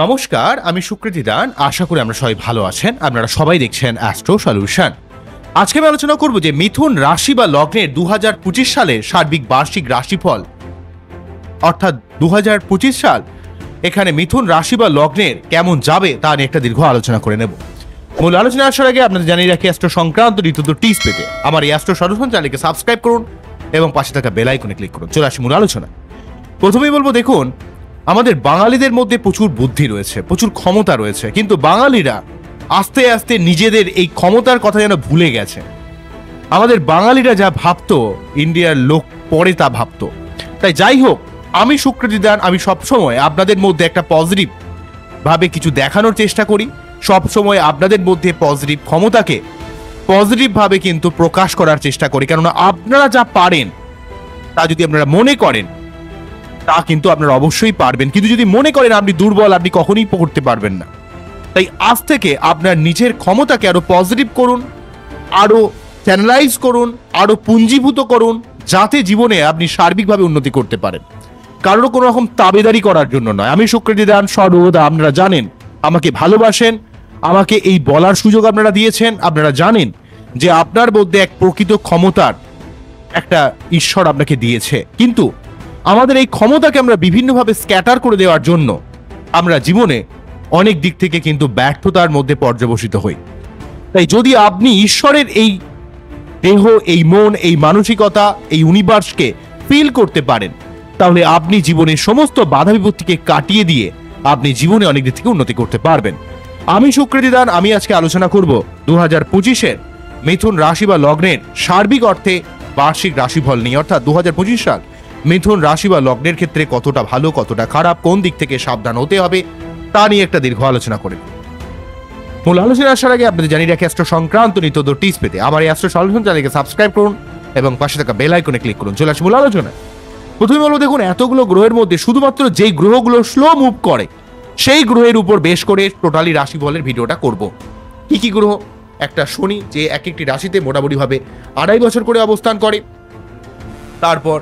নমস্কার, আমি সুকৃতি দান। আশা করি আমরা সবাই ভালো আছেন। আপনারা সবাই দেখছেন অ্যাস্ট্রো সলিউশন। আজকে আমি আলোচনা করব যে মিথুন রাশি বা লগ্নের 2025 সালের সার্বিক বার্ষিক রাশিফল, অর্থাৎ 2025 সাল এখানে মিথুন রাশি বা লগ্নের কেমন যাবে তা নিয়ে একটা দীর্ঘ আলোচনা করে নেব। মূল আলোচনা আসার আগে আপনাদের জানিয়ে রাখি, অ্যাস্ট্রো সংক্রান্ত নিত্য টিপস পেতে আমার এই অ্যাস্ট্রো সলিউশন চ্যানেলকে সাবস্ক্রাইব করুন এবং পাশে থাকা বেল আইকনে ক্লিক করুন। চলে আসি মূল আলোচনা। প্রথমেই বলবো, দেখুন, আমাদের বাঙালিদের মধ্যে প্রচুর বুদ্ধি রয়েছে, প্রচুর ক্ষমতা রয়েছে, কিন্তু বাঙালিরা আস্তে আস্তে নিজেদের এই ক্ষমতার কথা যেন ভুলে গেছে। আমাদের বাঙালিরা যা ভাবতো ইন্ডিয়ার লোক পরে তা ভাবতো। তাই যাই হোক, আমি সুকৃতি দান, আমি সবসময় আপনাদের মধ্যে একটা পজিটিভ ভাবে কিছু দেখানোর চেষ্টা করি। সবসময় আপনাদের মধ্যে পজিটিভ ক্ষমতাকে পজিটিভ ভাবে কিন্তু প্রকাশ করার চেষ্টা করি, কেননা আপনারা যা পারেন তা যদি আপনারা মনে করেন তা কিন্তু আপনারা অবশ্যই পারবেন, কিন্তু যদি মনে করেন আপনি দুর্বল, আপনি কখনোই করতে পারবেন না। তাই আজ থেকে আপনার নিজের ক্ষমতাকে আরো পজিটিভ করুন, আরো চ্যানেলাইজ করুন, আরো পুঞ্জীভূত করুন, যাতে জীবনে আপনি সার্বিকভাবে উন্নতি করতে পারেন। কারোর কোনো রকম তাবেদারি করার জন্য নয়। আমি সুকৃতি দান সর্বদা, আপনারা জানেন, আমাকে ভালোবাসেন, আমাকে এই বলার সুযোগ আপনারা দিয়েছেন। আপনারা জানেন যে আপনার মধ্যে এক প্রকৃত ক্ষমতার একটা ঈশ্বর আপনাকে দিয়েছে, কিন্তু আমাদের এই ক্ষমতাকে আমরা বিভিন্নভাবে স্ক্যাটার করে দেওয়ার জন্য আমরা জীবনে অনেক দিক থেকে কিন্তু ব্যর্থতার মধ্যে পর্যবসিত হই। তাই যদি আপনি ঈশ্বরের এই দেহ, এই মন, এই মানসিকতা, এই ইউনিভার্সকে ফিল করতে পারেন, তাহলে আপনি জীবনের সমস্ত বাধা বিপত্তিকে কাটিয়ে দিয়ে আপনি জীবনে অনেক দিক থেকে উন্নতি করতে পারবেন। আমি সুকৃতি দান, আমি আজকে আলোচনা করব 2025-এর মিথুন রাশি বা লগ্নের সার্বিক অর্থে বার্ষিক রাশিফল নিয়ে, অর্থাৎ 2025 সাল মিথুন রাশি বা লগ্নের ক্ষেত্রে কতটা ভালো, কতটা খারাপ, কোন দিক থেকে সাবধান হতে হবে তা নিয়ে একটা দীর্ঘ আলোচনা করি। মূল আলোচনা আসার আগে আপনাদের জানিয়ে রাখি, অ্যাস্ট্রো সংক্রান্ত নিত্য টিপস পেতে আমার এই অ্যাস্ট্রো সলিউশন চ্যানেলকে সাবস্ক্রাইব করুন এবং পাশে থাকা বেল আইকনে ক্লিক করুন। চলে আসি মূল আলোচনা। প্রথমে বলবো, দেখুন, এতগুলো গ্রহের মধ্যে শুধুমাত্র যেই গ্রহগুলো স্লো মুভ করে সেই গ্রহের উপর বেশ করে টোটালি রাশিফলের ভিডিওটা করব। কি কি গ্রহ? একটা শনি, যে এক একটি রাশিতে মোটামুটিভাবে 2.5 বছর করে অবস্থান করে। তারপর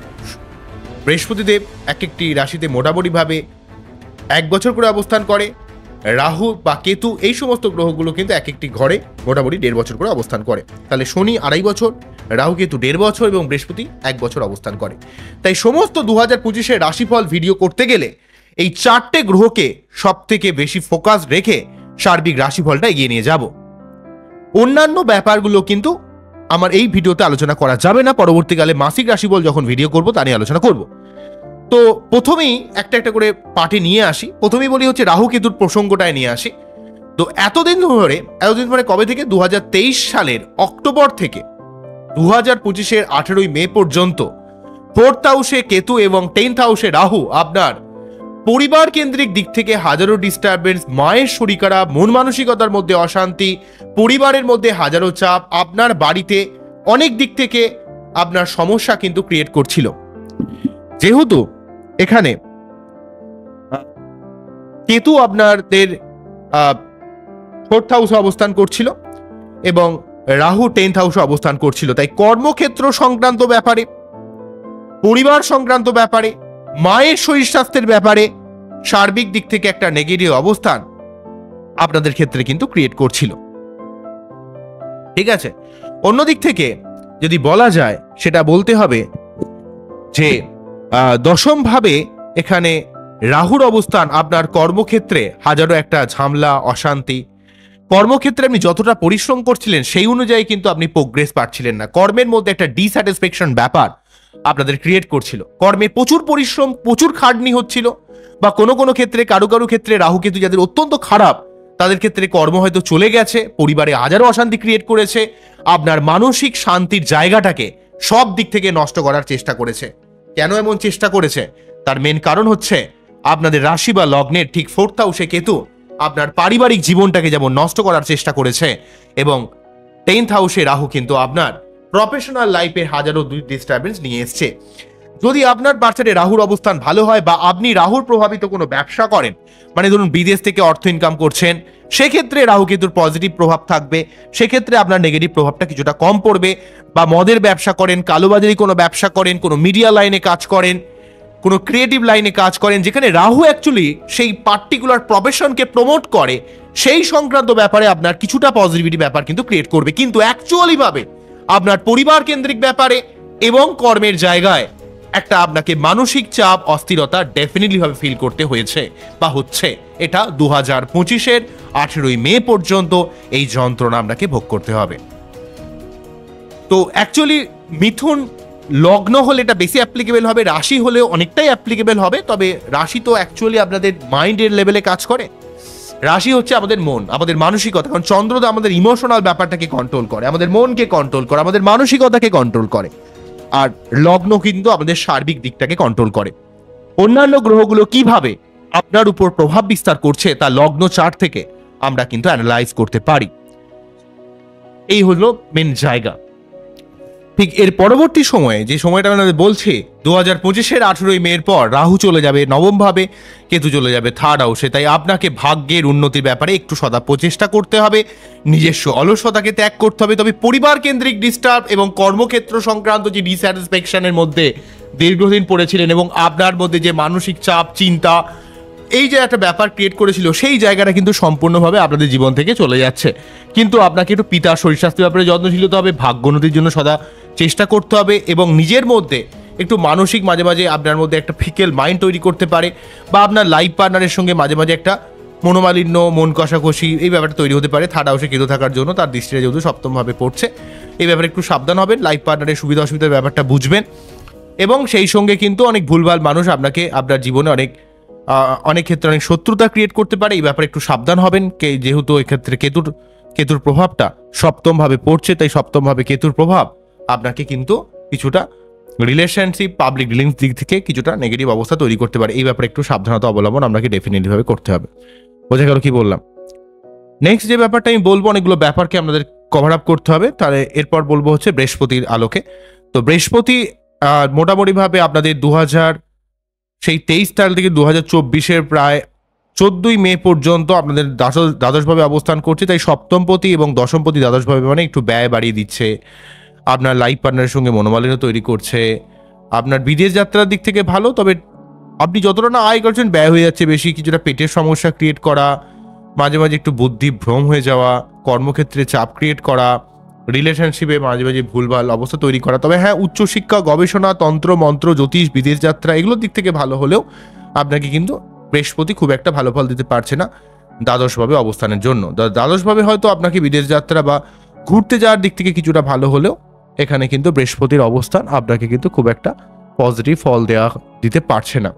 বৃহস্পতিদেব এক একটি রাশিতে মোটামুটিভাবে 1 বছর করে অবস্থান করে। রাহু বা কেতু, এই সমস্ত গ্রহগুলো কিন্তু এক একটি ঘরে মোটামুটি 1.5 বছর করে অবস্থান করে। তাহলে শনি 2.5 বছর, রাহু কেতু 1.5 বছর এবং বৃহস্পতি 1 বছর অবস্থান করে। তাই সমস্ত 2025-এর রাশিফল ভিডিও করতে গেলে এই 4টে গ্রহকে সব থেকে বেশি ফোকাস রেখে সার্বিক রাশিফলটা এগিয়ে নিয়ে যাব। অন্যান্য ব্যাপারগুলো কিন্তু আমার এই ভিডিওতে আলোচনা করা যাবে না। পরবর্তীকালে মাসিক রাশিফল যখন ভিডিও করব তা নিয়ে আলোচনা করব। তো প্রথমেই একটা একটা করে পার্টে নিয়ে আসি। প্রথমেই বলি হচ্ছে রাহু কেতুর প্রসঙ্গটায় নিয়ে আসি। তো এতদিন ধরে কবে থেকে? 2023 সালের অক্টোবর থেকে 2025-এর 18ই মে পর্যন্ত 4th হাউসে কেতু এবং 10th হাউসে রাহু আপনার পরিবার কেন্দ্রিক দিক থেকে হাজারো ডিস্টারবেন্স, মায়ের শরীর খারাপ, মন মানসিকতার মধ্যে অশান্তি, পরিবারের মধ্যে হাজারো চাপ, আপনার বাড়িতে অনেক দিক থেকে আপনার সমস্যা কিন্তু ক্রিয়েট করছিল। যেহেতু এখানে কেতু আপনাদের 4th হাউসে অবস্থান করছিল এবং রাহু 10th হাউসে অবস্থান করছিল, তাই কর্মক্ষেত্র সংক্রান্ত ব্যাপারে, পরিবার সংক্রান্ত ব্যাপারে, মায়ের শরীর স্বাস্থ্যের ব্যাপারে সার্বিক দিক থেকে একটা নেগেটিভ অবস্থান আপনাদের ক্ষেত্রে কিন্তু ক্রিয়েট করছিল। ঠিক আছে, অন্যদিক থেকে যদি বলা যায়, সেটা বলতে হবে যে 10ম ভাবে এখানে রাহুর অবস্থান আপনার কর্মক্ষেত্রে হাজারো একটা ঝামেলা, অশান্তি। কর্মক্ষেত্রে আপনি যতটা পরিশ্রম করছিলেন সেই অনুযায়ী কিন্তু আপনি প্রোগ্রেস পাচ্ছিলেন না। কর্মের মধ্যে একটা ডিস্যাটিসফ্যাকশন ব্যাপার আপনাদের ক্রিয়েট করছিল। কর্মে প্রচুর পরিশ্রম, প্রচুর খাটনি হচ্ছিল, বা কোনো কোনো ক্ষেত্রে কারো ক্ষেত্রে রাহু কেতু যাদের অত্যন্ত খারাপ তাদের ক্ষেত্রে কর্ম হয়তো চলে গেছে, পরিবারে হাজারো অশান্তি ক্রিয়েট করেছে, আপনার মানসিক শান্তির জায়গাটাকে সব দিক থেকে নষ্ট করার চেষ্টা করেছে। কেন এমন চেষ্টা করেছে? তার মেন কারণ হচ্ছে আপনাদের রাশি বা লগ্নের ঠিক 4th হাউসে কেতু আপনার পারিবারিক জীবনটাকে যেমন নষ্ট করার চেষ্টা করেছে, এবং 10th হাউসে রাহু কিন্তু আপনার প্রফেশনাল লাইফে হাজারো ডিস্টারবেন্স নিয়ে এসছে। যদি আপনার বার্চারে রাহুর অবস্থান ভালো হয় বা আপনি রাহুর প্রভাবিত কোনো ব্যবসা করেন, মানে ধরুন বিদেশ থেকে অর্থ ইনকাম করছেন, সেক্ষেত্রে রাহু কেতুর পজিটিভ প্রভাব থাকবে, সেক্ষেত্রে আপনার নেগেটিভ প্রভাবটা কিছুটা কম পড়বে। বা মদের ব্যবসা করেন, কালোবাজারি কোনো ব্যবসা করেন, কোনো মিডিয়া লাইনে কাজ করেন, কোনো ক্রিয়েটিভ লাইনে কাজ করেন, যেখানে রাহু অ্যাকচুয়ালি সেই পার্টিকুলার প্রফেশনকে প্রমোট করে, সেই সংক্রান্ত ব্যাপারে আপনার কিছুটা পজিটিভিটি ব্যাপার কিন্তু ক্রিয়েট করবে। কিন্তু অ্যাকচুয়ালি ভাবে আপনার পরিবার কেন্দ্রিক ব্যাপারে এবং কর্মের জায়গায় একটা আপনাকে মানসিক চাপ, অস্থিরতা ডেফিনেটলি ভাবে ফিল করতে হয়েছে বা হচ্ছে। এটা 2025-এর 18ই মে পর্যন্ত এই যন্ত্রণা আপনাকে ভোগ করতে হবে। তো অ্যাকচুয়ালি মিথুন লগ্ন হলে এটা বেশি অ্যাপ্লিকেবল হবে, রাশি হলেও অনেকটাই অ্যাপ্লিকেবল হবে। তবে রাশি তো অ্যাকচুয়ালি আপনাদের মাইন্ডের লেভেলে কাজ করে, রাশি হচ্ছে আমাদের মন, আমাদের মানসিকতা। কারণ চন্দ্র তো আমাদের ইমোশনাল ব্যাপারটাকে কন্ট্রোল করে, আমাদের মনকে কন্ট্রোল করে, আমাদের মানসিকতাকে কন্ট্রোল করে। আর লগ্ন কিন্তু আমাদের সার্বিক দিকটাকে কন্ট্রোল করে। অন্যান্য গ্রহগুলো কিভাবে আপনার উপর প্রভাব বিস্তার করছে তা লগ্ন চার্ট থেকে আমরা কিন্তু অ্যানালাইজ করতে পারি। এই হলো মেন জায়গা। ঠিক এর পরবর্তী সময়ে যে সময়টা আমাদের বলছে 2025-এর 18ই মের পর রাহু চলে যাবে নবম ভাবে, কেতু চলে যাবে থার্ড হাউসে। তাই আপনাকে ভাগ্যের উন্নতির ব্যাপারে একটু সদা প্রচেষ্টা করতে হবে, নিজস্ব অলসতাকে ত্যাগ করতে হবে। তবে পরিবার কেন্দ্রিক ডিস্টার্ব এবং কর্মক্ষেত্র সংক্রান্ত যে ডিস্যাটিসফ্যাকশনের মধ্যে দীর্ঘদিন পড়েছিলেন এবং আপনার মধ্যে যে মানসিক চাপ, চিন্তা, এই যে একটা ব্যাপার ক্রিয়েট করেছিল, সেই জায়গাটা কিন্তু সম্পূর্ণভাবে আপনাদের জীবন থেকে চলে যাচ্ছে। কিন্তু আপনাকে একটু পিতার শরীর স্বাস্থ্যের ব্যাপারে যত্নশীল হতে হবে, ভাগ্যোন্নতির জন্য সদা চেষ্টা করতে হবে এবং নিজের মধ্যে একটু মানসিক মাঝে মাঝে আপনার মধ্যে একটা ফিকেল মাইন্ড তৈরি করতে পারে, বা আপনার লাইফ পার্টনারের সঙ্গে মাঝে মাঝে একটা মনোমালিন্য, মন কষাকষি এই ব্যাপারটা তৈরি হতে পারে। থার্ড হাউসে কেতু থাকার জন্য তার দৃষ্টিটা যেহেতু সপ্তমভাবে পড়ছে, এই ব্যাপারে একটু সাবধান হবেন, লাইফ পার্টনারের সুবিধা অসুবিধার ব্যাপারটা বুঝবেন। এবং সেই সঙ্গে কিন্তু অনেক ভুলভাল মানুষ আপনাকে আপনার জীবনে অনেক ক্ষেত্রে অনেক শত্রুতা ক্রিয়েট করতে পারে, এই ব্যাপারে একটু সাবধান হবেন। যেহেতু এক্ষেত্রে কেতুর প্রভাবটা সপ্তমভাবে পড়ছে, তাই সপ্তমভাবে কেতুর প্রভাব আপনাকে কিন্তু কিছুটা রিলেশনশিপ, পাবলিক ডিলিংস দিক থেকে কিছুটা নেগেটিভ অবস্থা তৈরি করতে পারে। এই ব্যাপারে একটু সাবধানতা অবলম্বন আপনাকে ডেফিনেটলি ভাবে করতে হবে। বোঝা গেল কি বললাম? নেক্সট যে ব্যাপারটা আমি বলবো, অনেকগুলো ব্যাপারকে আমাদের কভার আপ করতে হবে, তাহলে এরপর বলবো হচ্ছে বৃহস্পতির আলোকে। তো বৃহস্পতি মোটামুটিভাবে আপনাদের 23 তারিখ থেকে 2024-এর প্রায় 14ই মে পর্যন্ত আপনাদের দ্বাদশভাবে অবস্থান করছে। তাই সপ্তমপতি এবং দশমপতি দ্বাদশভাবে মানে একটু ব্যয় বাড়িয়ে দিচ্ছে, আপনার লাইফ পার্টনারের সঙ্গে মনোমালিন্য তৈরি করছে। আপনার বিদেশ যাত্রার দিক থেকে ভালো, তবে আপনি যতটা না আয় করছেন ব্যয় হয়ে যাচ্ছে বেশি, কিছুটা পেটের সমস্যা ক্রিয়েট করা, মাঝে মাঝে একটু বুদ্ধি ভ্রম হয়ে যাওয়া, কর্মক্ষেত্রে চাপ ক্রিয়েট করা, রিলেশনশিপে মাঝে মাঝে ভুলভাল অবস্থা তৈরি করা। তবে হ্যাঁ, উচ্চশিক্ষা, গবেষণা, তন্ত্র মন্ত্র, জ্যোতিষ, বিদেশ যাত্রা এগুলোর দিক থেকে ভালো হলেও আপনাকে কিন্তু বৃহস্পতি খুব একটা ভালো ফল দিতে পারছে না দ্বাদশভাবে অবস্থানের জন্য। দ্বাদশভাবে হয়তো আপনাকে বিদেশ যাত্রা বা ঘুরতে যাওয়ার দিক থেকে কিছুটা ভালো হলেও এখানে কিন্তু বৃহস্পতির অবস্থান আপনাকে কিন্তু খুব একটা পজিটিভ ফল দিতে পারছে না।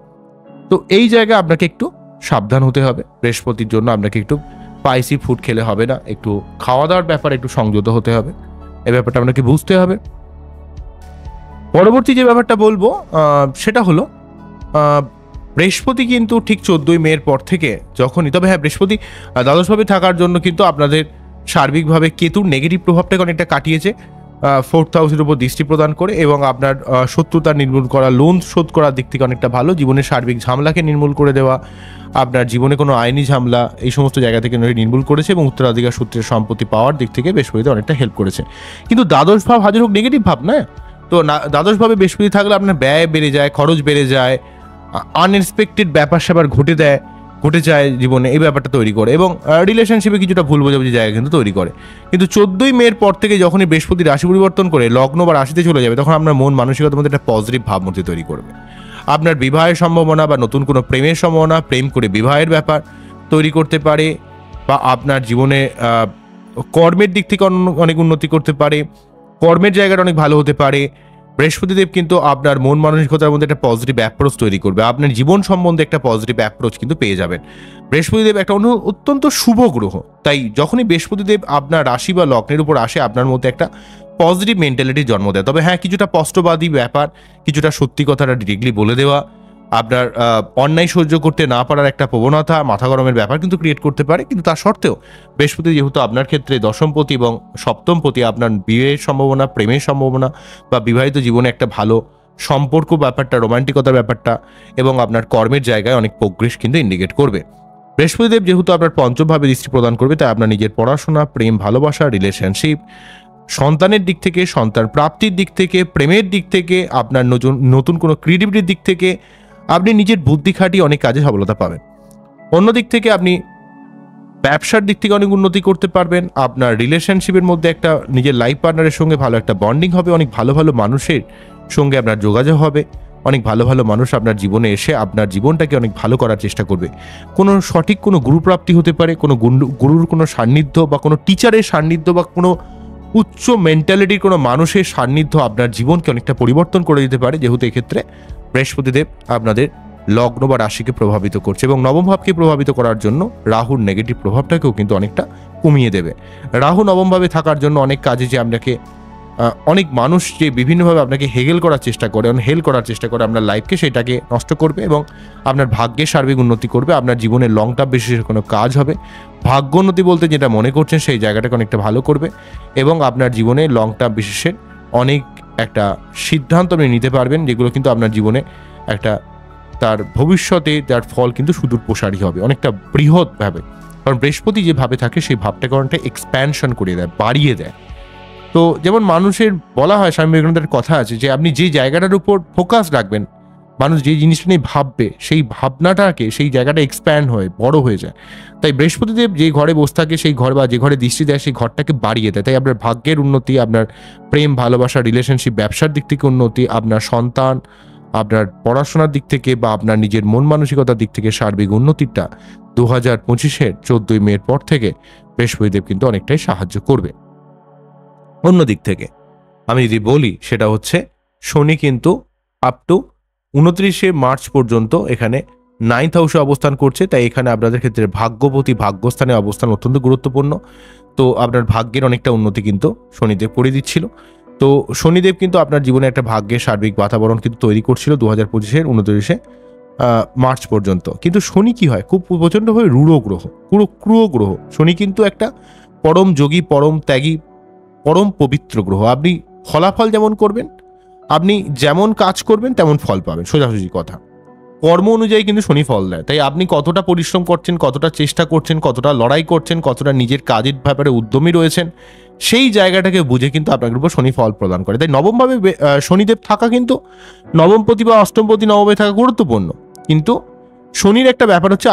তো এই জায়গায় আপনাকে একটু সাবধান হতে হবে। বৃহস্পতির জন্য আপনাকে একটু স্পাইসি ফুড খেলে হবে না, একটু খাওয়া দাওয়ার ব্যাপারে একটু সংযত হতে হবে, এই ব্যাপারটা আপনাকে বুঝতে হবে। পরবর্তী যে ব্যাপারটা বলবো সেটা হলো বৃহস্পতি কিন্তু ঠিক 14ই মের পর থেকে যখনই, তবে হ্যাঁ, বৃহস্পতি দ্বাদশভাবে থাকার জন্য কিন্তু আপনাদের সার্বিকভাবে কেতুর নেগেটিভ প্রভাবটাকে অনেকটা কাটিয়েছে, 4th হাউসের উপর দৃষ্টি প্রদান করে, এবং আপনার শত্রুতা নির্মূল করা, লোন শোধ করার দিক থেকে অনেকটা ভালো, জীবনের সার্বিক ঝামেলাকে নির্মূল করে দেওয়া, আপনার জীবনে কোনো আইনি ঝামেলা এই সমস্ত জায়গা থেকে নির্মূল করেছে, এবং উত্তরাধিকার সূত্রের সম্পত্তি পাওয়ার দিক থেকে বৃহস্পতি অনেকটা হেল্প করেছে। কিন্তু দ্বাদশ ভাব হাজার হোক নেগেটিভ ভাব না, তো দ্বাদশভাবে বৃহস্পতি থাকলে আপনার ব্যয় বেড়ে যায়, খরচ বেড়ে যায়, আনএক্সপেক্টেড ব্যাপার স্যাপার ঘটে যায় জীবনে, এই ব্যাপারটা তৈরি করে, এবং রিলেশনশিপে কিছুটা ভুল বোঝাবুঝি জায়গা কিন্তু তৈরি করে। কিন্তু 14ই মের পর থেকে যখনই বৃহস্পতি রাশি পরিবর্তন করে লগ্ন বা রাশিতে চলে যাবে, তখন আপনার মন মানসিকতার মধ্যে একটা পজিটিভ ভাবমূর্তি তৈরি করবে। আপনার বিবাহের সম্ভাবনা বা নতুন কোনো প্রেমের সম্ভাবনা, প্রেম করে বিবাহের ব্যাপার তৈরি করতে পারে, বা আপনার জীবনে কর্মের দিক থেকে অনেক উন্নতি করতে পারে, কর্মের জায়গাটা অনেক ভালো হতে পারে। বৃহস্পতিদেব কিন্তু আপনার মন মানসিকতার মধ্যে একটা পজিটিভ অ্যাপ্রোচ তৈরি করবে, আপনার জীবন সম্বন্ধে একটা পজিটিভ অ্যাপ্রোচ কিন্তু পেয়ে যাবেন। বৃহস্পতিদেব একটা অত্যন্ত শুভ গ্রহ, তাই যখনই বৃহস্পতিদেব আপনার রাশি বা লগ্নের উপর আসে, আপনার মধ্যে একটা পজিটিভ মেন্টালিটির জন্ম দেয়। তবে হ্যাঁ, কিছুটা স্পষ্টবাদী ব্যাপার, কিছুটা সত্যি কথাটা ডিরেক্টলি বলে দেওয়া, আপনার অন্যায় সহ্য করতে না পারার একটা প্রবণতা, মাথা গরমের ব্যাপার কিন্তু ক্রিয়েট করতে পারে। কিন্তু তার সত্ত্বেও বৃহস্পতি যেহেতু আপনার ক্ষেত্রে দশমপতি এবং সপ্তমপতি, আপনার বিয়ের সম্ভাবনা, প্রেমের সম্ভাবনা, বা বিবাহিত জীবনে একটা ভালো সম্পর্ক ব্যাপারটা, রোমান্টিকতার ব্যাপারটা, এবং আপনার কর্মের জায়গায় অনেক প্রোগ্রেস কিন্তু ইন্ডিকেট করবে। বৃহস্পতিদেব যেহেতু আপনার পঞ্চমভাবে দৃষ্টি প্রদান করবে, তাই আপনার নিজের পড়াশোনা, প্রেম, ভালোবাসা, রিলেশনশিপ, সন্তানের দিক থেকে, সন্তান প্রাপ্তির দিক থেকে, প্রেমের দিক থেকে, আপনার নতুন কোনো ক্রিয়েটিভিটির দিক থেকে, আপনি নিজের বুদ্ধি খাটিয়ে অনেক কাজে সফলতা পাবেন। অন্যদিক থেকে আপনি ব্যবসার দিক থেকে অনেক উন্নতি করতে পারবেন। আপনার রিলেশনশিপের মধ্যে একটা নিজের লাইফ পার্টনারের সঙ্গে ভালো একটা বন্ডিং হবে, অনেক ভালো ভালো মানুষের সঙ্গে আপনার যোগাযোগ হবে, অনেক ভালো ভালো মানুষ আপনার জীবনে এসে আপনার জীবনটাকে অনেক ভালো করার চেষ্টা করবে। কোনো সঠিক কোনো গুরুপ্রাপ্তি হতে পারে, কোনো গুরুর কোনো সান্নিধ্য বা কোনো টিচারের সান্নিধ্য বা কোনো উচ্চ মেন্টালিটির কোনো মানুষের সান্নিধ্য আপনার জীবনকে অনেকটা পরিবর্তন করে দিতে পারে, যেহেতু এক্ষেত্রে বৃহস্পতিদেব আপনাদের লগ্ন বা রাশিকে প্রভাবিত করছে এবং নবম ভাবকে প্রভাবিত করার জন্য রাহুর নেগেটিভ প্রভাবটাকেও কিন্তু অনেকটা কমিয়ে দেবে। রাহু নবমভাবে থাকার জন্য অনেক কাজে যে আপনাকে অনেক মানুষ যে বিভিন্নভাবে আপনাকে হেল করার চেষ্টা করে আপনার লাইফকে, সেটাকে নষ্ট করবে এবং আপনার ভাগ্যের সার্বিক উন্নতি করবে। আপনার জীবনে লং টার্ম বেসিসে কোনো কাজ হবে, ভাগ্য উন্নতি বলতে যেটা মনে করছেন সেই জায়গাটাকে অনেকটা ভালো করবে এবং আপনার জীবনে লং টার্ম বেসিসে অনেক একটা সিদ্ধান্ত আপনি নিতে পারবেন, যেগুলো কিন্তু আপনার জীবনে একটা তার ভবিষ্যতে যার ফল কিন্তু সুদূর প্রসারী হবে, অনেকটা বৃহৎভাবে। কারণ বৃহস্পতি যে ভাবে থাকে সেই ভাবটাকে অনেকটা এক্সপ্যানশন করে দেয়, বাড়িয়ে দেয়। তো যেমন মানুষের বলা হয়, স্বামী বিবেকানন্দের কথা আছে যে আপনি যে জায়গাটার উপর ফোকাস রাখবেন, মানুষ যে জিনিসটা নিয়ে ভাববে, সেই ভাবনাটাকে সেই জায়গাটা এক্সপ্যান্ড হয়ে বড় হয়ে যায়। তাই বৃহস্পতিদেব যে ঘরে বসে থাকে সেই ঘর বা যে ঘরে দৃষ্টি দেয় সেই ঘরটাকে বাড়িয়ে দেয়। তাই আপনার ভাগ্যের উন্নতি, আপনার প্রেম ভালোবাসা রিলেশনশিপ, ব্যবসার দিক থেকে উন্নতি, আপনার সন্তান, আপনার পড়াশোনার দিক থেকে বা আপনার নিজের মন মানসিকতার দিক থেকে সার্বিক উন্নতিটা 2025-এর 14ই মের পর থেকে বৃহস্পতিদেব কিন্তু অনেকটাই সাহায্য করবে। অন্যদিক থেকে আমি যদি বলি, সেটা হচ্ছে শনি কিন্তু আপ টু 29শে মার্চ পর্যন্ত এখানে 9th হাউসে অবস্থান করছে। তাই এখানে আপনাদের ক্ষেত্রে ভাগ্যপতি ভাগ্যস্থানে অবস্থান অত্যন্ত গুরুত্বপূর্ণ। তো আপনার ভাগ্যের অনেকটা উন্নতি কিন্তু শনিদেব করে দিচ্ছিল। তো শনিদেব কিন্তু আপনার জীবনে একটা ভাগ্যের সার্বিক বাতাবরণ কিন্তু তৈরি করছিল 2025-এর 29শে মার্চ পর্যন্ত। কিন্তু শনি কি হয়, খুব প্রচণ্ডভাবে রূঢ় গ্রহ, পুরো ক্রূর গ্রহ। শনি কিন্তু একটা পরম যোগী, পরম ত্যাগী, পরম পবিত্র গ্রহ। আপনি ফলাফল যেমন করবেন, আপনি যেমন কাজ করবেন তেমন ফল পাবেন, সোজাসুজি কথা। কর্ম অনুযায়ী কিন্তু শনি ফল দেয়। তাই আপনি কতটা পরিশ্রম করছেন, কতটা চেষ্টা করছেন, কতটা লড়াই করছেন, কতটা নিজের কাজের ব্যাপারে উদ্যমী রয়েছেন, সেই জায়গাটাকে বুঝে কিন্তু আপনার উপর শনি ফল প্রদান করে। তাই নবমভাবে শনিদেব থাকা কিন্তু নবমপতি বা অষ্টমপতি নবমে থাকা গুরুত্বপূর্ণ। কিন্তু শনির একটা ব্যাপার হচ্ছে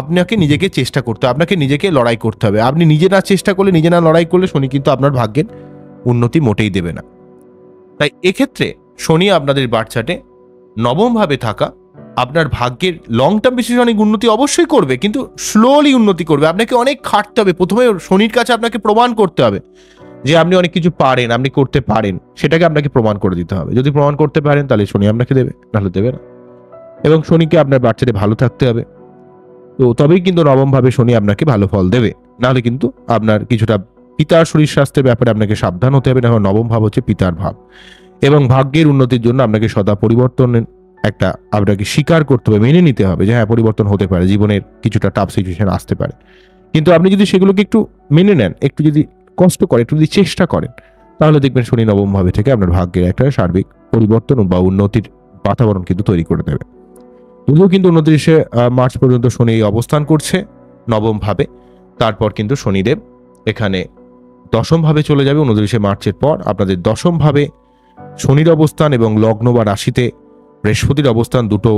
আপনাকে নিজেকে চেষ্টা করতে হবে, আপনাকে নিজেকে লড়াই করতে হবে। আপনি নিজে না চেষ্টা করলে, নিজে না লড়াই করলে শনি কিন্তু আপনার ভাগ্যের উন্নতি মোটেই দেবে না। তাই এক্ষেত্রে শনি আপনাদের বার্থ চার্টে নবমভাবে থাকা আপনার ভাগ্যের লং টার্ম বেসিসে অনেক উন্নতি অবশ্যই করবে, কিন্তু স্লোলি উন্নতি করবে। আপনাকে অনেক খাটতে হবে। প্রথমে শনির কাছে আপনাকে প্রমাণ করতে হবে যে আপনি অনেক কিছু পারেন, আপনি করতে পারেন, সেটাকে আপনাকে প্রমাণ করে দিতে হবে। যদি প্রমাণ করতে পারেন তাহলে শনি আপনাকে দেবে, নাহলে দেবে না। এবং শনিকে আপনার বাচ্চাতে ভালো থাকতে হবে, তো তবেই কিন্তু নবমভাবে শনি আপনাকে ভালো ফল দেবে। নাহলে কিন্তু আপনার কিছুটা পিতার শরীর স্বাস্থ্যের ব্যাপারে আপনাকে সাবধান হতে হবে। না, নবম ভাব হচ্ছে পিতার ভাব এবং ভাগ্যের উন্নতির জন্য আপনাকে সদা পরিবর্তনের একটা আপনাকে স্বীকার করতে হবে, মেনে নিতে হবে যে হ্যাঁ, পরিবর্তন হতে পারে, জীবনের কিছুটা টাফ সিচুয়েশন আসতে পারে। কিন্তু আপনি যদি সেগুলোকে একটু মেনে নেন, একটু যদি কষ্ট করেন, একটু যদি চেষ্টা করেন, তাহলে দেখবেন শনি নবম ভাবে থেকে আপনার ভাগ্যের একটা সার্বিক পরিবর্তন বা উন্নতির বাতাবরণ কিন্তু তৈরি করে দেবে। যদিও কিন্তু 29শে মার্চ পর্যন্ত শনি অবস্থান করছে নবম ভাবে, তারপর কিন্তু শনিদেব এখানে দশম ভাবে চলে যাবে 29শে মার্চের পর। আপনাদের দশম ভাবে শনির অবস্থান এবং লগ্ন বা রাশিতে বৃহস্পতির অবস্থান, দুটো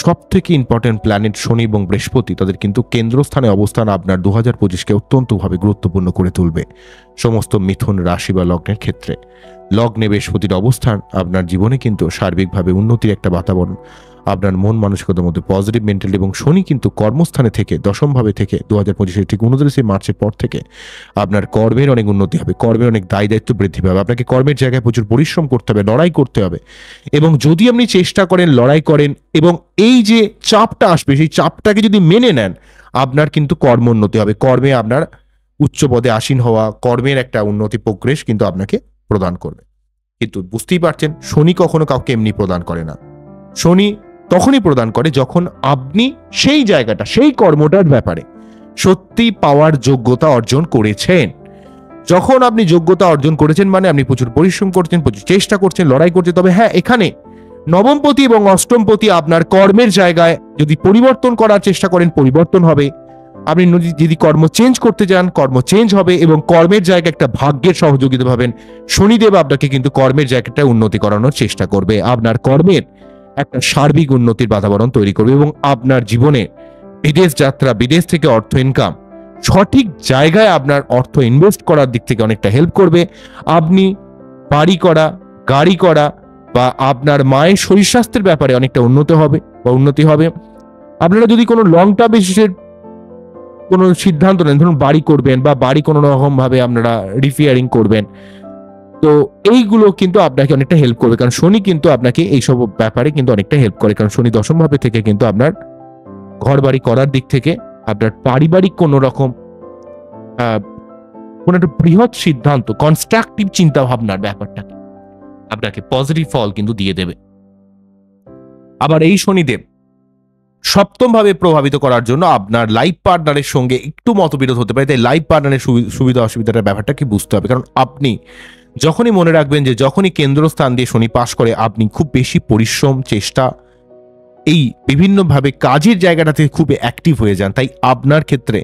সব থেকে ইম্পর্টেন্ট প্ল্যানেট শনি এবং বৃহস্পতি, তাদের কিন্তু কেন্দ্রস্থানে অবস্থান আপনার 2025-কে অত্যন্তভাবে গুরুত্বপূর্ণ করে তুলবে সমস্ত মিথুন রাশি বা লগ্নের ক্ষেত্রে। লগ্নে বৃহস্পতির অবস্থান আপনার জীবনে কিন্তু সার্বিকভাবে উন্নতির একটা বাতাবরণ, আপনার মন মানসিকতার মধ্যে পজিটিভ মেন্টালিটি, এবং শনি কিন্তু কর্মস্থানে থেকে দশমভাবে থেকে 2025-এর ঠিক 29শে মার্চের পর থেকে আপনার কর্মের অনেক উন্নতি হবে, কর্মের অনেক দায় দায়িত্ব বৃদ্ধি পাবে। আপনাকে কর্মের জায়গায় প্রচুর পরিশ্রম করতে হবে, লড়াই করতে হবে। এবং যদি আপনি চেষ্টা করেন, লড়াই করেন এবং এই যে চাপটা আসবে সেই চাপটাকে যদি মেনে নেন, আপনার কিন্তু কর্ম উন্নতি হবে। কর্মে আপনার উচ্চ পদে আসীন হওয়া, কর্মের একটা উন্নতি প্রোগ্রেস কিন্তু আপনাকে প্রদান করবে। কিন্তু বুঝতেই পারছেন, শনি কখনো কাউকে এমনি প্রদান করে না। শনি তখনই প্রদান করে যখন আপনি সেই জায়গাটা, সেই কর্মটার ব্যাপারে সত্যি পাওয়ার যোগ্যতা অর্জন করেছেন। যখন আপনি যোগ্যতা অর্জন করেছেন মানে আপনি প্রচুর পরিশ্রম করছেন, প্রচুর চেষ্টা করছেন, লড়াই করছেন। তবে হ্যাঁ, এখানে নবমপতি এবং অষ্টমপতি আপনার কর্মের জায়গায় যদি পরিবর্তন করার চেষ্টা করেন, পরিবর্তন হবে। আপনি যদি কর্ম চেঞ্জ করতে যান, কর্ম চেঞ্জ হবে এবং কর্মের জায়গায় একটা ভাগ্যের সহযোগিতা পাবেন। শনিদেব আপনাকে কিন্তু কর্মের জায়গাটা উন্নতি করানোর চেষ্টা করবে। আপনার কর্মের একটা সার্বিক উন্নতির বাতাবরণ তৈরি করবে এবং আপনার জীবনে বিদেশ যাত্রা, বিদেশ থেকে অর্থ ইনকাম, সঠিক জায়গায় আপনার অর্থ ইনভেস্ট করার দিক থেকে অনেকটা হেল্প করবে। আপনি বাড়ি করা, গাড়ি করা বা আপনার মায়ের শরীর স্বাস্থ্যের ব্যাপারে অনেকটা উন্নতি হবে। আপনারা যদি কোনো লং টার্ম বেসিসের কোনো সিদ্ধান্ত নেন, ধরুন বাড়ি করবেন বা বাড়ি কোনো রকম ভাবে আপনারা রিপেয়ারিং করবেন, তো এইগুলো কিন্তু আপনাকে অনেকটা হেল্প করবে, কারণ শনি কিন্তু আপনাকে এইসব ব্যাপারে কিন্তু অনেকটা হেল্প করে। কারণ শনি দশম ভাবে থেকে কিন্তু আপনার ঘর বাড়ি করার দিক থেকে আপনার পারিবারিক কোনো রকম কোন একটা বৃহৎ সিদ্ধান্ত, কনস্ট্রাকটিভ চিন্তা ভাবনার ব্যাপারটাকে আপনাকে পজিটিভ ফল কিন্তু দিয়ে দেবে। আবার এই শনিদেব সপ্তম ভাবে প্রভাবিত করার জন্য আপনার লাইফ পার্টনারের সঙ্গে একটু মতবিরোধ হতে পারে, তাই লাইফ পার্টনারের সুবিধা অসুবিধাটার ব্যাপারটা কি বুঝতে হবে। কারণ আপনি যখনই মনে রাখবেন যে যখনই কেন্দ্রস্থান দিয়ে শনি পাশ করে, আপনি খুব বেশি পরিশ্রম, চেষ্টা, এই বিভিন্নভাবে কাজের জায়গাটাতে খুব অ্যাক্টিভ হয়ে যান। তাই আপনার ক্ষেত্রে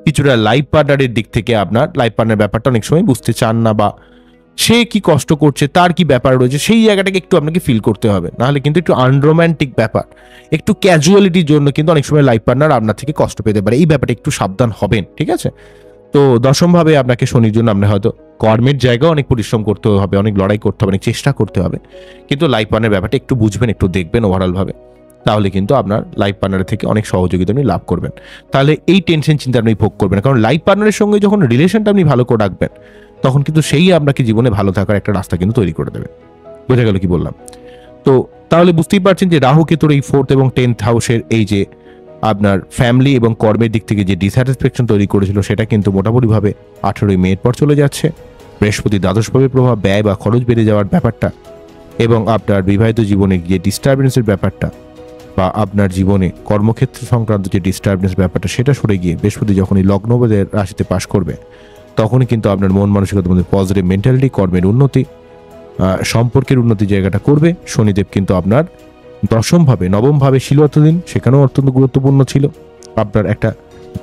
কিছুটা লাইফ পার্টনারের দিক থেকে আপনার লাইফ পার্টনার ব্যাপারটা অনেক সময় বুঝতে চান না, বা সে কি কষ্ট করছে, তার কি ব্যাপার রয়েছে, সেই জায়গাটাকে একটু আপনাকে ফিল করতে হবে। নাহলে কিন্তু একটু আনরোম্যান্টিক ব্যাপার, একটু ক্যাজুয়ালিটির জন্য কিন্তু অনেক সময় লাইফ পার্টনার আপনার থেকে কষ্ট পেতে পারে। এই ব্যাপারটা একটু সাবধান হবেন, ঠিক আছে? তো দশমভাবে আপনাকে শনির জন্য আপনার হয়তো কর্মের জায়গায় অনেক পরিশ্রম করতে হবে, অনেক লড়াই করতে হবে, অনেক চেষ্টা করতে হবে, কিন্তু লাইফ পার্টনারের ব্যাপারটা একটু বুঝবেন, একটু দেখবেন ওভারঅল ভাবে, তাহলে কিন্তু আপনার লাইফ পার্টনারের থেকে অনেক সহযোগিতা আপনি লাভ করবেন। তাহলে এই টেনশন চিন্তা আপনি ভোগ করবেন, কারণ লাইফ পার্টনারের সঙ্গে যখন রিলেশনটা আপনি ভালো করে রাখবেন, তখন কিন্তু সেই আপনাকে জীবনে ভালো থাকার একটা রাস্তা কিন্তু তৈরি করে দেবে। বোঝা গেল কি বললাম? তো তাহলে বুঝতেই পারছেন যে রাহু কেতুর এই 4th এবং 10th হাউসের এই যে আপনার ফ্যামিলি এবং কর্মের দিক থেকে যে ডিস্যাটিসফ্যাকশন তৈরি করেছিল, সেটা কিন্তু মোটামুটিভাবে 18ই মে পর চলে যাচ্ছে। বৃহস্পতি দ্বাদশভাবে প্রভাব, ব্যয় বা খরচ বেড়ে যাওয়ার ব্যাপারটা, এবং আপনার বিবাহিত জীবনে যে ডিস্টারবেন্সের ব্যাপারটা, বা আপনার জীবনে কর্মক্ষেত্র সংক্রান্ত যে ডিস্টারবেন্স ব্যাপারটা, সেটা সরে গিয়ে বৃহস্পতি যখনই লগ্নবাদের রাশিতে পাশ করবে, তখনই কিন্তু আপনার মন মানসিকতার মধ্যে পজিটিভ মেন্টালিটি, কর্মের উন্নতি, সম্পর্কের উন্নতি জায়গাটা করবে। শনিদেব কিন্তু আপনার দশমভাবে, নবমভাবে ছিল এতদিন, সেখানেও অত্যন্ত গুরুত্বপূর্ণ ছিল। আপনার একটা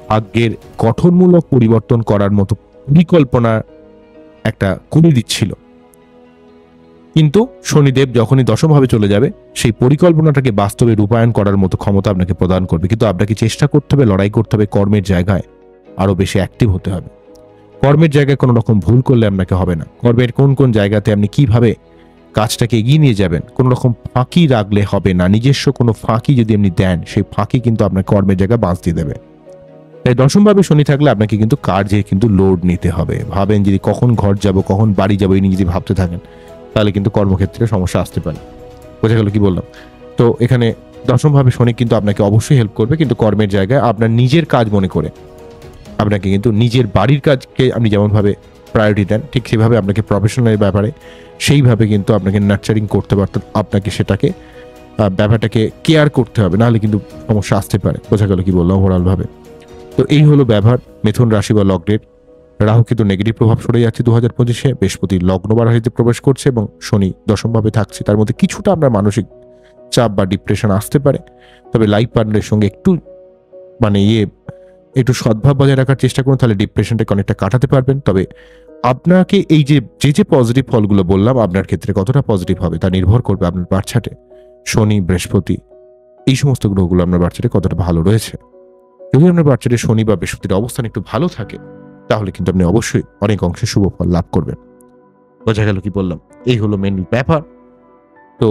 ভাগ্যের গঠনমূলক পরিবর্তন করার মতো পরিকল্পনা একটা করে দিচ্ছিল, কিন্তু শনিদেব যখনই দশমভাবে চলে যাবে, সেই পরিকল্পনাটাকে বাস্তবে রূপায়ণ করার মতো ক্ষমতা আপনাকে প্রদান করবে। কিন্তু আপনাকে চেষ্টা করতে হবে, লড়াই করতে হবে, কর্মের জায়গায় আরো বেশি অ্যাক্টিভ হতে হবে। কর্মের জায়গায় কোনো রকম ভুল করলে আপনাকে হবে না। কর্মের কোন কোন জায়গাতে আপনি কিভাবে কাজটাকে এগিয়ে নিয়ে যাবেন, কোনো রকম ফাঁকি রাখলে হবে না। নিজস্ব কোনো ফাঁকি যদি আপনি দেন, সেই ফাঁকি কিন্তু আপনার কর্মের জায়গায় বাঁচ দিয়ে দেবে। তাই দশমভাবে শনি থাকলে আপনাকে কিন্তু কাজে কিন্তু লোড নিতে হবে। ভাবেন যদি কখন ঘর যাব, কখন বাড়ি যাবো, এই নিয়ে যদি ভাবতে থাকেন, তাহলে কিন্তু কর্মক্ষেত্রে সমস্যা আসতে পারে। বোঝা গেল কি বললাম? তো এখানে দশমভাবে শনি কিন্তু আপনাকে অবশ্যই হেল্প করবে, কিন্তু কর্মের জায়গায় আপনার নিজের কাজ মনে করে আপনাকে কিন্তু নিজের বাড়ির কাজকে আপনি যেমনভাবে প্রায়োরিটি দেন, ঠিক সেভাবে আপনাকে প্রফেশনাল ব্যাপারে সেইভাবে কিন্তু আপনাকে নার্চারিং করতে পারতেন। আপনাকে সেটাকে ব্যাপারটাকে কেয়ার করতে হবে, নাহলে কিন্তু সমস্যা আসতে পারে। বোঝা গেল কি বললাম ওভারঅল ভাবে? তো এই হলো ব্যবহার মিথুন রাশি বা লগ্নের। রাহু কিন্তু নেগেটিভ প্রভাব সরে যাচ্ছে 2025-এ, বৃহস্পতি লগ্ন বা রাশিতে প্রবেশ করছে এবং শনি দশমভাবে থাকছে। তার মধ্যে কিছুটা আপনার মানসিক চাপ বা ডিপ্রেশন আসতে পারে, তবে লাইফ পার্টনারের সঙ্গে একটু একটু সদ্ভাব বজায় রাখার চেষ্টা করুন, তাহলে ডিপ্রেশনটাকে অনেকটা কাটাতে পারবেন। তবে আপনাকে এই যে পজিটিভ ফলগুলো বললাম, আপনার ক্ষেত্রে কতটা পজিটিভ হবে তা নির্ভর করবে আপনার বার্থ চার্টে শনি, বৃহস্পতি, এই সমস্ত গ্রহগুলো আপনার বার্থ চার্টে কতটা ভালো রয়েছে। যদি আপনার বার্থ চার্টে শনি বা বৃহস্পতির অবস্থান একটু ভালো থাকে, তাহলে কিন্তু আপনি অবশ্যই অনেক অংশে শুভ ফল লাভ করবেন। বোঝা গেল কি বললাম? এই হলো মেন ব্যাপার। তো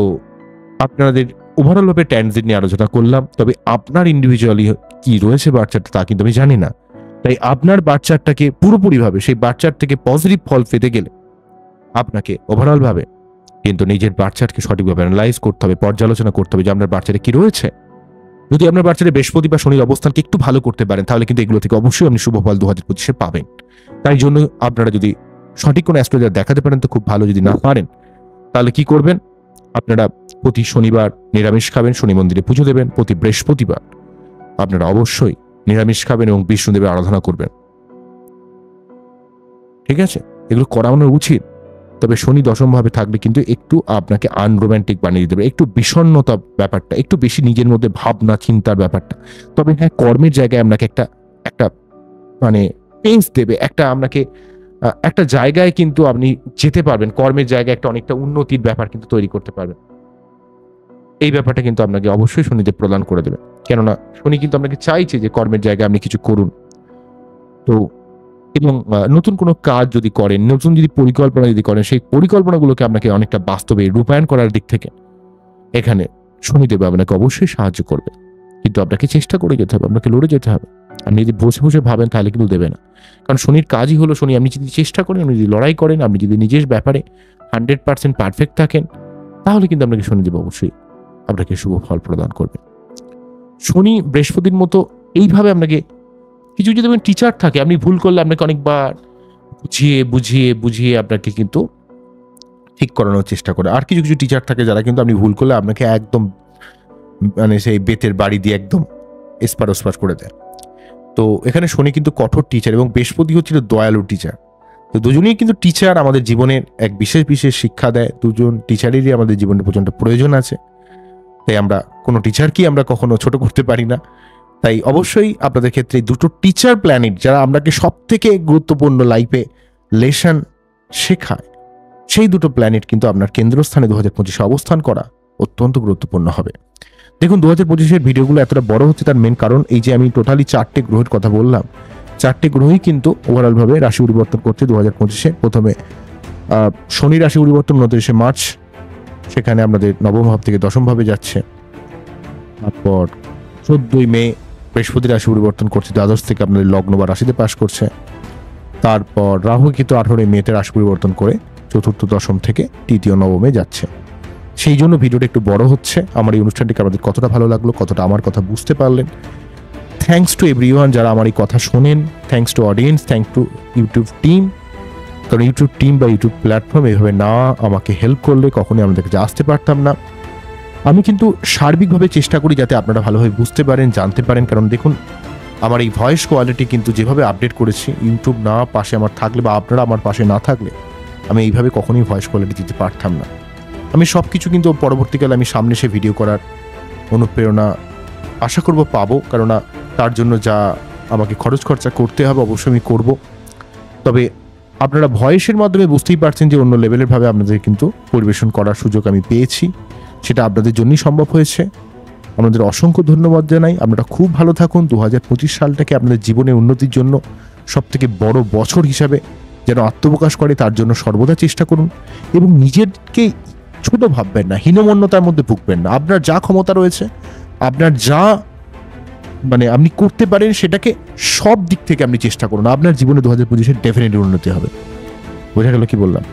আপনাদের ওভারঅল ভাবে ট্রানজিট নিয়ে আলোচনা করলাম, তবে আপনার ইন্ডিভিজুয়ালি কি রয়েছে বার্থ চার্টে তা কিন্তু আমি জানি না। তাই আপনার বার্থ চার্টটাকে পুরোপুরিভাবে সেই বার্থ চার্ট থেকে পজিটিভ ফল পেতে গেলে আপনাকে ওভারঅল ভাবে কিন্তু নিজের বার্থ চার্টকে সঠিকভাবে অ্যানালাইজ করতে হবে, পর্যালোচনা করতে হবে যে আপনার বার্থ চার্টে কি রয়েছে। যদি আপনার বার্থ চার্টে বৃহস্পতি বা শনির অবস্থানকে একটু ভালো করতে পারেন, তাহলে কিন্তু এগুলো থেকে অবশ্যই আপনি শুভ ফল 2025-এ পাবেন। তাই জন্য আপনারা যদি সঠিক কোনো অ্যাস্ট্রোলজার দেখাতে পারেন তো খুব ভালো, যদি না পারেন তাহলে কি করবেন, আপনারা প্রতি শনিবার নিরামিষ খাবেন, শনি মন্দিরে পুজো দেবেন। প্রতি বৃহস্পতিবার আপনারা অবশ্যই নিরামিষ খাবেন এবং বিষ্ণুদেবের আরাধনা করবেন। ঠিক আছে? এগুলো করানো উচিত। তবে শনি দশমভাবে থাকলে কিন্তু একটু আপনাকে আনরোম্যান্টিক বানিয়ে দেবে, একটু বিষণ্ণতা ব্যাপারটা, একটু বেশি নিজের মধ্যে ভাবনা চিন্তার ব্যাপারটা। তবে হ্যাঁ, কর্মের জায়গায় আপনাকে একটা পেন্স দেবে, আপনাকে একটা জায়গায় কিন্তু আপনি যেতে পারবেন, কর্মের জায়গায় একটা অনেকটা উন্নতির ব্যাপার কিন্তু তৈরি করতে পারবেন। এই ব্যাপারটা কিন্তু আপনাকে অবশ্যই শনিদেব প্রদান করে দেবে। কেননা শনি কিন্তু আপনাকে চাইছে যে কর্মের জায়গায় আপনি কিছু করুন। তো এবং নতুন কোনো কাজ যদি করেন, নতুন যদি পরিকল্পনা যদি করেন, সেই পরিকল্পনাগুলোকে আপনাকে অনেকটা বাস্তবে রূপায়ণ করার দিক থেকে এখানে শনিদেব আপনাকে অবশ্যই সাহায্য করবে। কিন্তু আপনাকে চেষ্টা করে যেতে হবে, আপনাকে লড়ে যেতে হবে। আপনি যদি বসে বসে ভাবেন তাহলে কিন্তু দেবে না। কারণ শনির কাজই হলো শনি, আপনি যদি চেষ্টা করেন, আপনি যদি লড়াই করেন, আপনি যদি নিজের ব্যাপারে 100% পারফেক্ট থাকেন, তাহলে কিন্তু আপনাকে শনিদেব অবশ্যই আপনাকে শুভ ফল প্রদান করবে। শনি বৃহস্পতির মতো এইভাবে আপনাকে কিছু যদি টিচার থাকে, আপনি ভুল করলে আপনাকে অনেকবার বুঝিয়ে বুঝিয়ে বুঝিয়ে আপনাকে কিন্তু ঠিক করানোর চেষ্টা করে। আর কিছু কিছু টিচার থাকে যারা কিন্তু আপনি ভুল করলে আপনাকে একদম মানে সেই বেতের বাড়ি দিয়ে একদম এসপার ওসপার করে দেয়। তো এখানে শনি কিন্তু কঠোর টিচার এবং বৃহস্পতি হচ্ছিল দয়ালু টিচার। তো দুজনেই কিন্তু টিচার আমাদের জীবনের এক বিশেষ বিশেষ শিক্ষা দেয়। দুজন টিচারেরই আমাদের জীবনে প্রচণ্ড প্রয়োজন আছে। তাই আমরা কোনো টিচারকেই আমরা কখনো ছোট করতে পারি না। তাই অবশ্যই আপনাদের ক্ষেত্রে দুটো টিচার প্ল্যানেট যারা আপনাকে সব থেকে গুরুত্বপূর্ণ লাইফে লেসন শেখায়, সেই দুটো প্ল্যানেট কিন্তু আপনার কেন্দ্রস্থানে 2025 অবস্থান করা অত্যন্ত গুরুত্বপূর্ণ হবে। দেখুন 2025 ভিডিওগুলো এতটা বড় হচ্ছে তার মেন কারণ এই যে আমি টোটালি 4টে গ্রহের কথা বললাম, 4টে গ্রহই কিন্তু ওভারঅলভাবে রাশি পরিবর্তন করছে 2025-এ। প্রথমে শনি রাশি পরিবর্তন 29 মার্চ, সেখানে আমাদের নবম ভাব থেকে দশম ভাবে যাচ্ছে। তারপর 14 মে বৃহস্পতি রাশি পরিবর্তন করছে, দ্বাদশ থেকে আপনাদের লগ্ন বা রাশিতে পাশ করছে। তারপর রাহু কিন্তু 18 মেতে রাশি পরিবর্তন করে চতুর্থ দশম থেকে তৃতীয় নবমে যাচ্ছে। সেই জন্য ভিডিওটা একটু বড় হচ্ছে। আমার এই অনুষ্ঠানটিকে আপনাদের কতটা ভালো লাগলো, কতটা আমার কথা বুঝতে পারলেন, থ্যাঙ্কস টু এভরিওয়ান যারা আমার এই কথা শোনেন, thanks to audience, thanks to YouTube team. কারণ ইউটিউব টিম বা ইউটিউব প্ল্যাটফর্ম এভাবে না আমাকে হেল্প করলে কখনোই আমাদের কাছে আসতে পারতাম না। আমি কিন্তু সার্বিকভাবে চেষ্টা করি যাতে আপনারা ভালোভাবে বুঝতে পারেন, জানতে পারেন। কারণ দেখুন আমার এই ভয়েস কোয়ালিটি কিন্তু যেভাবে আপডেট করেছি, ইউটিউব না পাশে আমার থাকলে বা আপনারা আমার পাশে না থাকলে আমি এইভাবে কখনোই ভয়েস কোয়ালিটি দিতে পারতাম না। আমি সব কিছু কিন্তু পরবর্তীকালে আমি সামনে সে ভিডিও করার অনুপ্রেরণা আশা করব পাবো, কেননা তার জন্য যা আমাকে খরচ খরচা করতে হবে অবশ্যই আমি করব। তবে আপনারা ভয়েসের মাধ্যমে বুঝতেই পারছেন যে অন্য লেভেলের ভাবে আপনাদের কিন্তু পরিবেশন করার সুযোগ আমি পেয়েছি, সেটা আপনাদের জন্যই সম্ভব হয়েছে। আপনাদের অসংখ্য ধন্যবাদ জানাই। আপনারা খুব ভালো থাকুন। 2025 সালটাকে আপনাদের জীবনের উন্নতির জন্য সব থেকে বড় বছর হিসাবে যেন আত্মপ্রকাশ করে তার জন্য সর্বদা চেষ্টা করুন এবং নিজেকে ছোট ভাববেন না, হীনমন্যতার মধ্যে ভুগবেন না। আপনার যা ক্ষমতা রয়েছে, আপনার যা আপনি করতে পারেন সেটাকে সব দিক থেকে আপনি চেষ্টা করুন। আপনার জীবনে 2025-এ ডেফিনেটলি উন্নতি হবে। বোঝা গেল কি বললাম?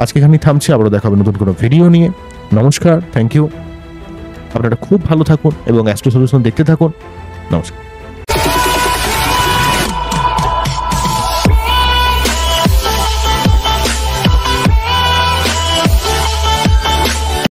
আজকে এখানেই থামছি, আবারও দেখা হবে নতুন কোনো ভিডিও নিয়ে। নমস্কার, থ্যাংক ইউ। আপনারা খুব ভালো থাকুন এবং অ্যাস্ট্রো সলিউশন দেখতে থাকুন। নমস্কার।